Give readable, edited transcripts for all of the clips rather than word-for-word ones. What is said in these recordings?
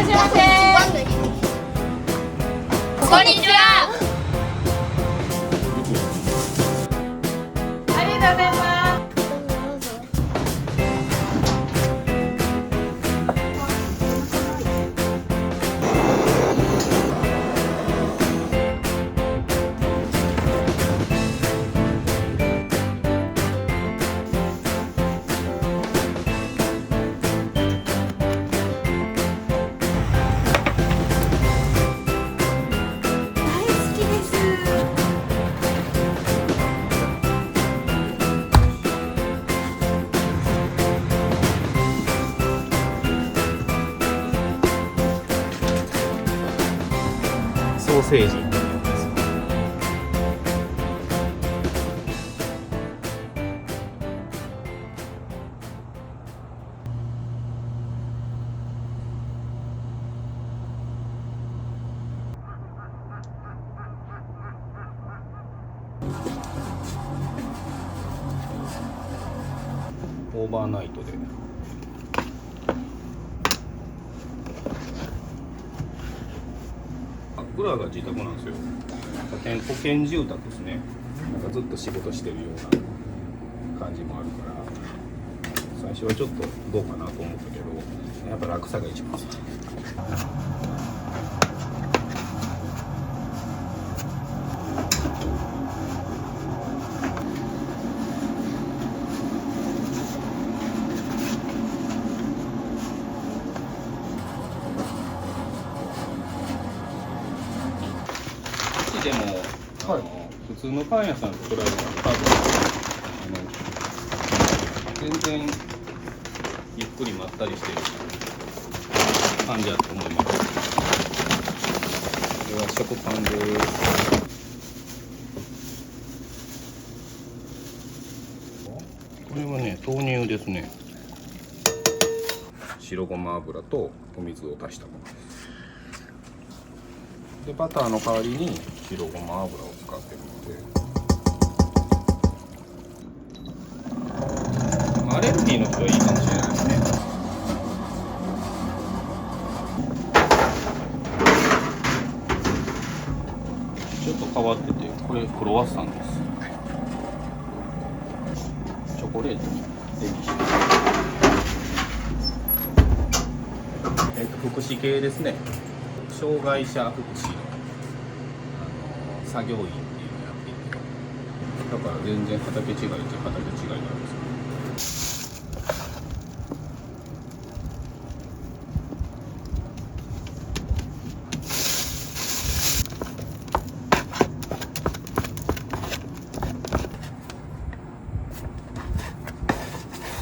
っしゃいませ。こんにちは。ありがとうございます。ソーセージになります。オーバーナイトで裏が自宅なんですよ。店舗兼住宅ですね。なんかずっと仕事してるような感じもあるから、最初はちょっとどうかなと思ったけど、やっぱ楽さが一番さ。でも、普通のパン屋さんと比べたら多分全然ゆっくりまったりしてる感じだと思います。これは食パンです。これはね、豆乳ですね。白ごま油とお水を足したものです。でバターの代わりに白ごま油を使ってるので、アレルギーの人はいいかもしれないですね。ちょっと変わってて、これクロワッサンです。チョコレートにデニッシュ。福祉系ですね。障害者福祉の作業員っていうのをやっていて、だから全然畑違いっちゃ畑違いなんですよ。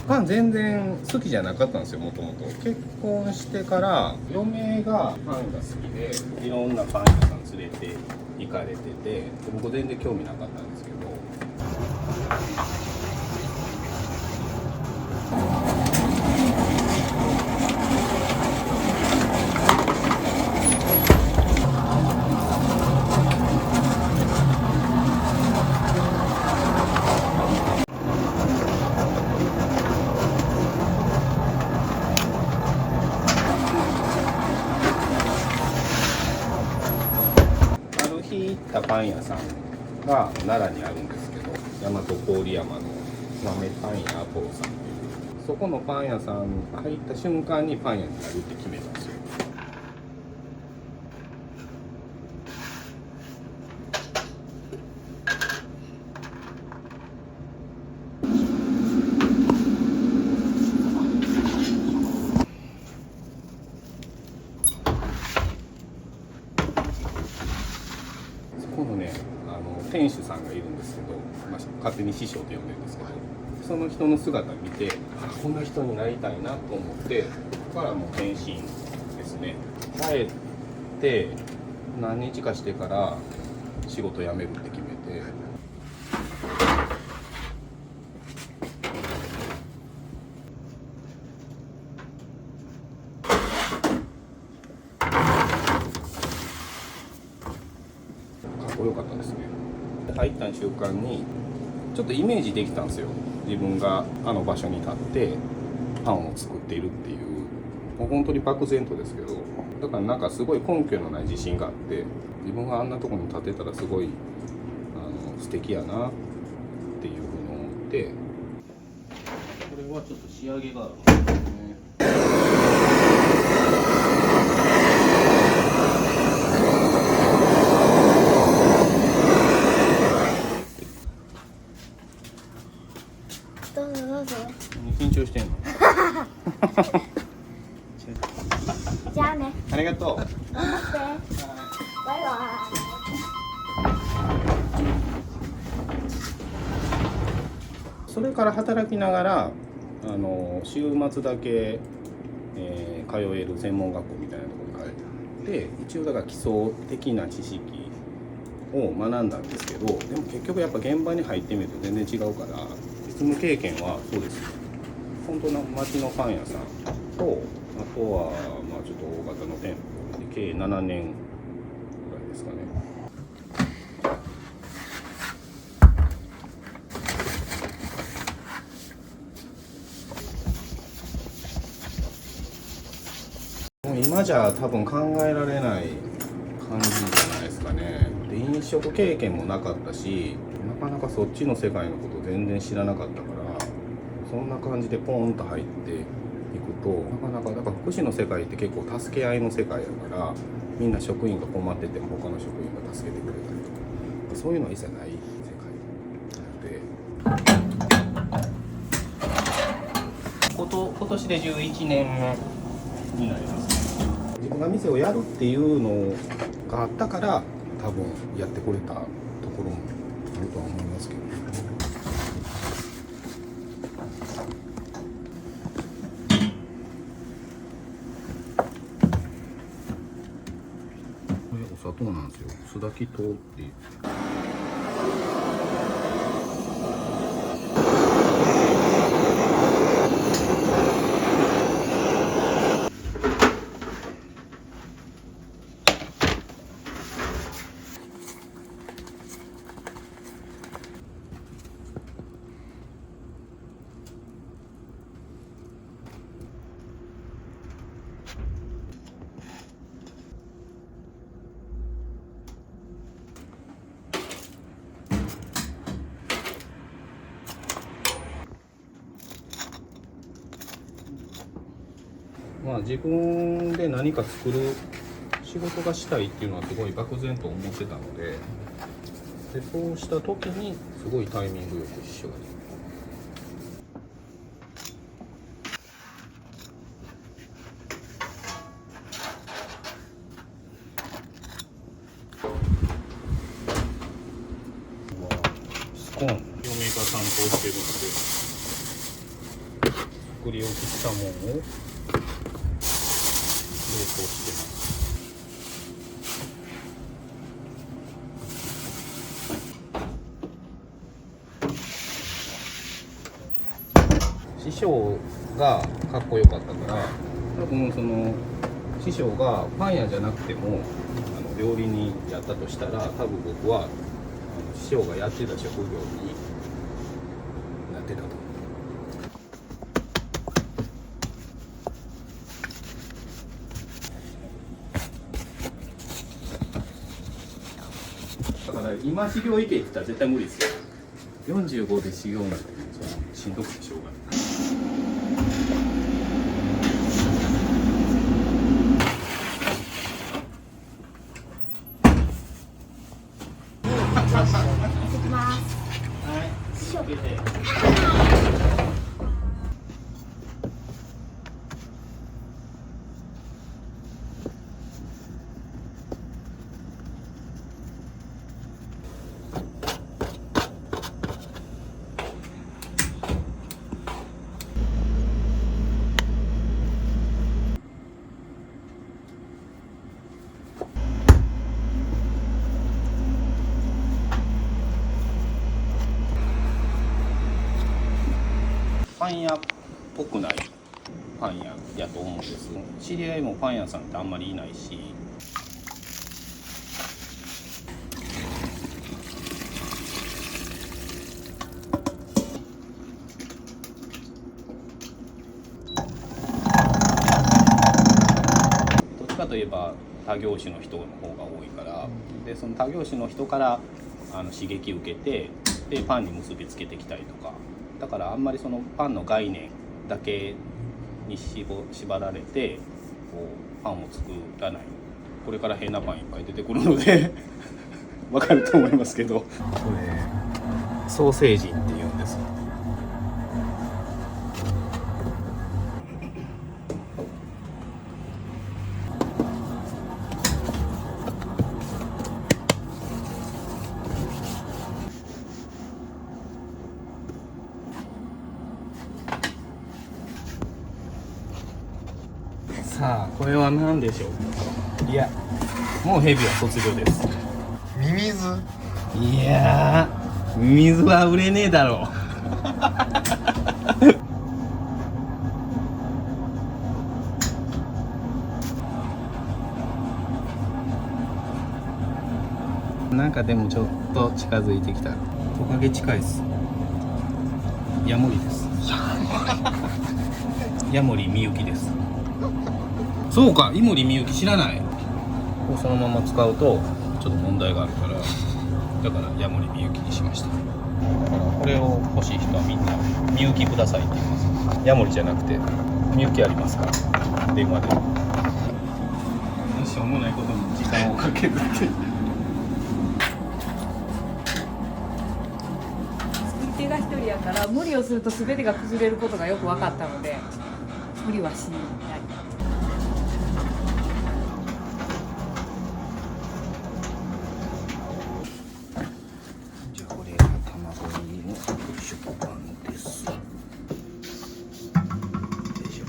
パン全然好きじゃなかったんですよ、もともと。結婚してから嫁がパンが好きで、いろんなパン屋さん連れて行かれてて、で僕全然興味なかったんですけど、行ったパン屋さんが奈良にあるんですけど、大和郡山の豆パン屋アポロさんっていう、そこのパン屋さん入った瞬間にパン屋になるって決めたんですよ。このね、店主さんがいるんですけど、勝手に師匠って呼んでるんですけど、その人の姿見て、こんな人になりたいなと思って、ここからもう転身ですね。帰って何日かしてから仕事辞めるって決めて。良かったですね。入った瞬間にちょっとイメージできたんですよ。自分があの場所に立ってパンを作っているっていうもう本当に漠然とですけど、だからなんかすごい根拠のない自信があって、自分があんなところに立てたらすごい素敵やなっていうふうに思って、これはちょっと仕上げがあるんですね。どうぞどうぞ。緊張してんの？じゃあね。ありがとう。頑張って。バイバイ。それから働きながら週末だけ、通える専門学校みたいなところに通って一応だから基礎的な知識を学んだんですけど、でも結局やっぱ現場に入ってみると全然違うから、実務経験はそうですよ。本当の町のパン屋さんと、あとはまあちょっと大型の店舗で計7年ぐらいですかね。今じゃ多分考えられない感じじゃないですかね。で、飲食経験もなかったし、なかなかそっちの世界のこと全然知らなかったから、そんな感じでポーンと入っていくと、なかなかだから福祉の世界って結構助け合いの世界だから、みんな職員が困ってても他の職員が助けてくれたりとか、そういうのは一切ない世界なので、今年で11年になります。自分が店をやるっていうのがあったから多分やってこれたところもあるとは思いますけど、これお砂糖なんですよ。酢炊き糖っていう。まあ自分で何か作る仕事がしたいっていうのはすごい漠然と思ってたので、そうした時にすごいタイミングよく師匠に。スコーン、嫁が担当してるので、作り置きしたものを冷凍してます。師匠がかっこよかったから、多分その師匠がパン屋じゃなくても料理人やったとしたら、多分僕は師匠がやってた職業になってたと思う。だから今修行行けって言ったら絶対無理ですよ。45で修行なんてしんどくてしょうがない。行ってきます。はい。師匠。パン屋っぽくないパン屋やと思うんです。知り合いもパン屋さんってあんまりいないし、例えば他業種の人の方が多いから、でその他業種の人から刺激受けて、でパンに結びつけてきたりとか、だからあんまりそのパンの概念だけに縛られてこうパンを作らない。これから変なパンいっぱい出てくるのでわかると思いますけど、これソーセージっていうんです。さあこれは何でしょう。いやもうヘビは卒業です。ミミズ。いやー水は売れねえだろうなんかでもちょっと近づいてきた。トカゲ近いです。ヤモリですヤモリみゆきです。そうか、イモリみゆき知らない。こうそのまま使うとちょっと問題があるから、だからヤモリみゆきにしました。だからこれを欲しい人はみんなみゆきくださいって言います。ヤモリじゃなくてみゆきありますから電話で。しょうもないことに時間をかけるって作り手が一人やから無理をすると全てが崩れることがよく分かったので無理はしない。じゃあこれが卵入りの食パンです。よいしょ。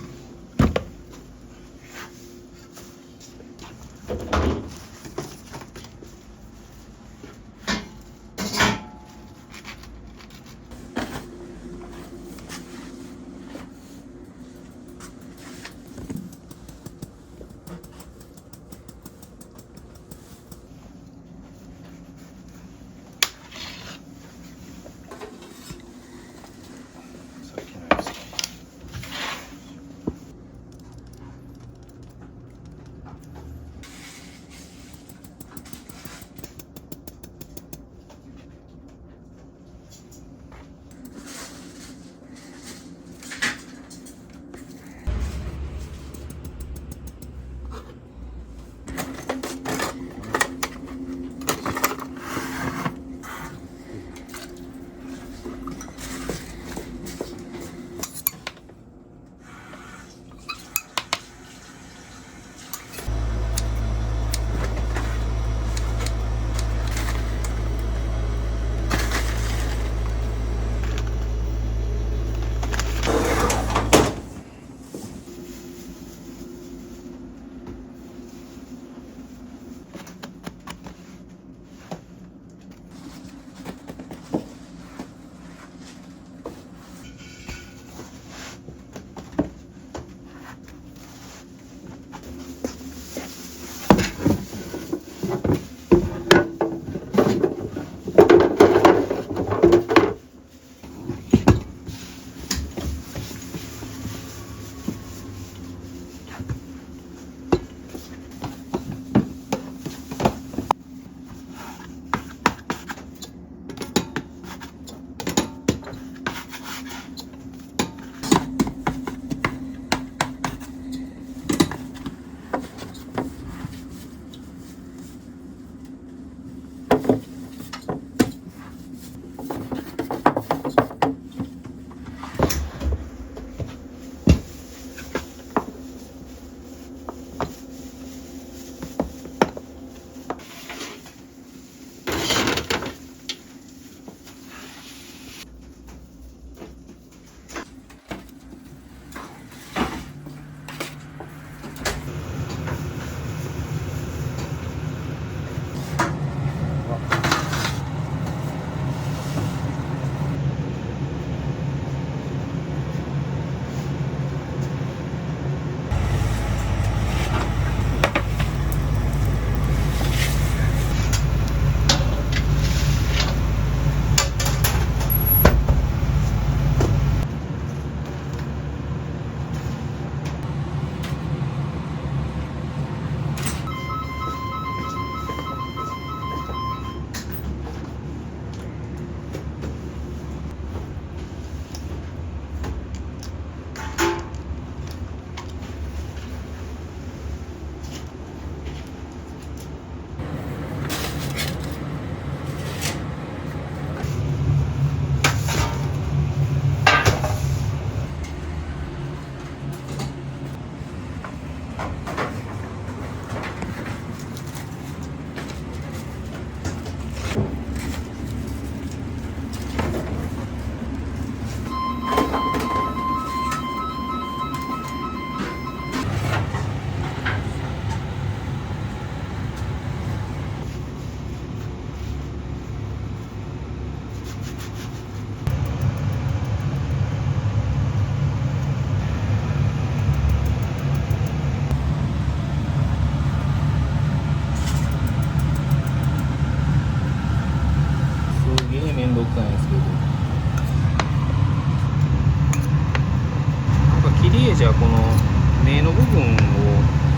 の部分を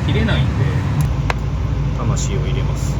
切れないんで魂を入れます。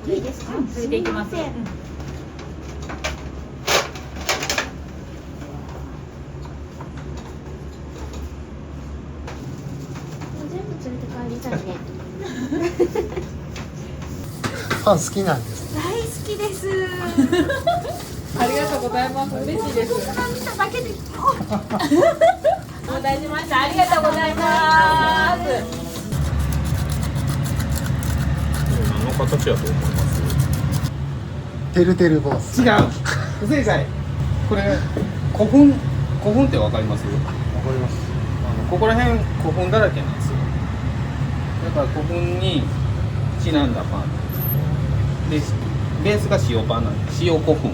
いいですか？それでいきます。すみません全部連れて帰りたいね。パン好きなんです。大好きです。ありがとうございます。嬉しいです。見ただけで、お願いしました。ありがとうございます。何の形やと思います？てるてる坊主。違う。不正解。これ古墳ってわかります？わかります。ここら辺古墳だらけなんですよ。だから古墳にちなんだパンで、ベースが塩パンなんで塩古墳。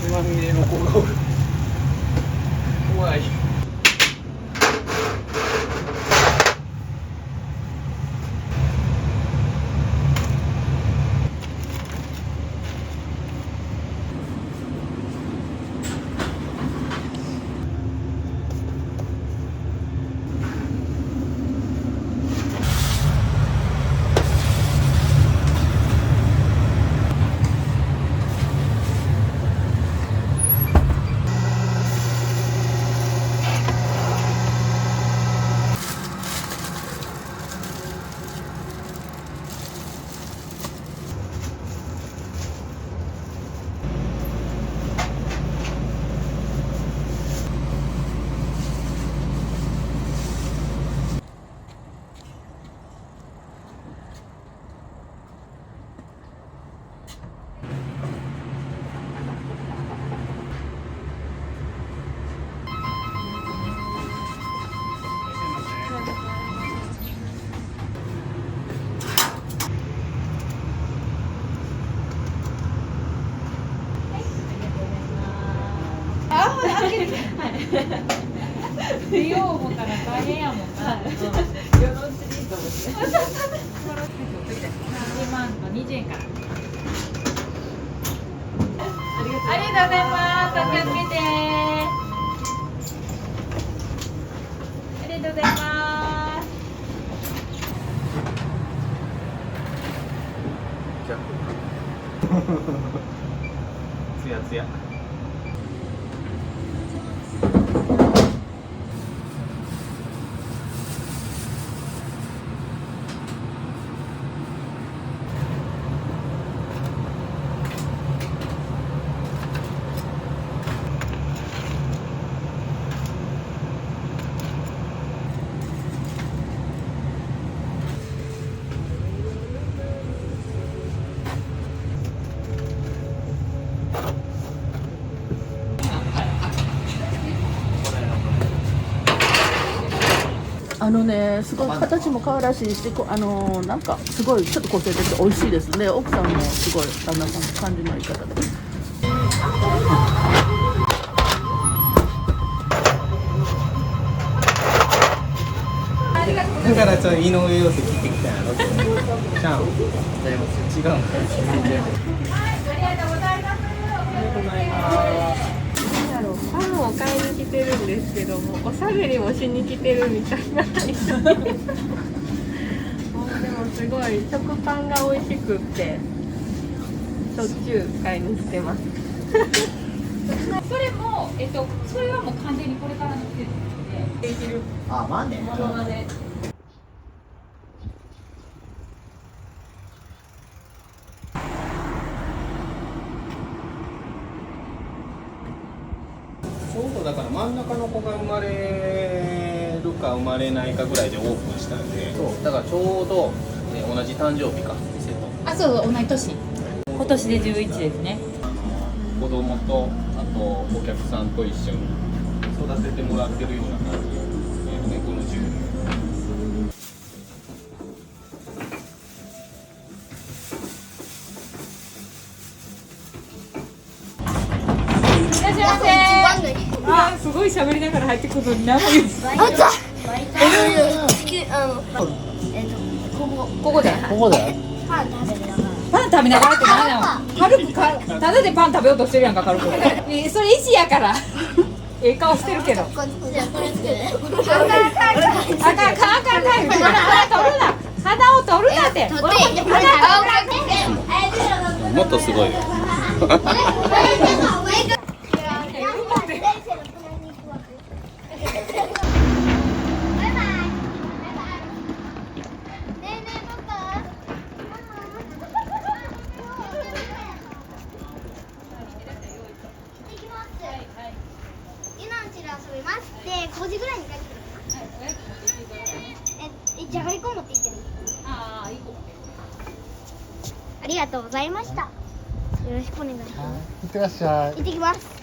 血まみれの子がおる。怖い。変やもんな。世のうちにと思って。2万の20円から。ありがとうございます。お気をつけて。ありがとうございます。つやつや。すごい形も可愛らしいし、なんかすごいちょっと個性的で美味しいですね。奥さんもすごい旦那さんの感じのいい方で。だからちょっと井上陽水聞いてきたんやろ。ちゃう。違う。パンを買いに来てるんですけども、おしゃべりもしに来てるみたいな。もうでもすごい食パンが美味しくってしょっちゅう買いに来てます。それもそれはもう完全にこれからの季節でできる。あ、まあね。このままで。ちょうどだから真ん中の子が生まれるか生まれないかぐらいでオープンしたんで、そうだからちょうど、同じ誕生日か店とあ、そう同じ年。今年で11ですね。子供とあとお客さんと一緒に育ててもらってるような感じですね、この10年。いらっしゃいませ。あ、すごい喋りながら入ってくるのに何も言う。ここで。ここでパン食べながらって何なの？軽くただでパン食べようとしてるやんか軽く。それ意思やから。ええ顔してるけど。あかんあかんあかん。鼻を取るなって。もっとすごいよ。遊びます。で、5時ぐらいに帰ってくるかな。じゃがりこ持って行ってる。ああ、いい子。ありがとうございました。よろしくお願いします。いってらっしゃい。行ってきます。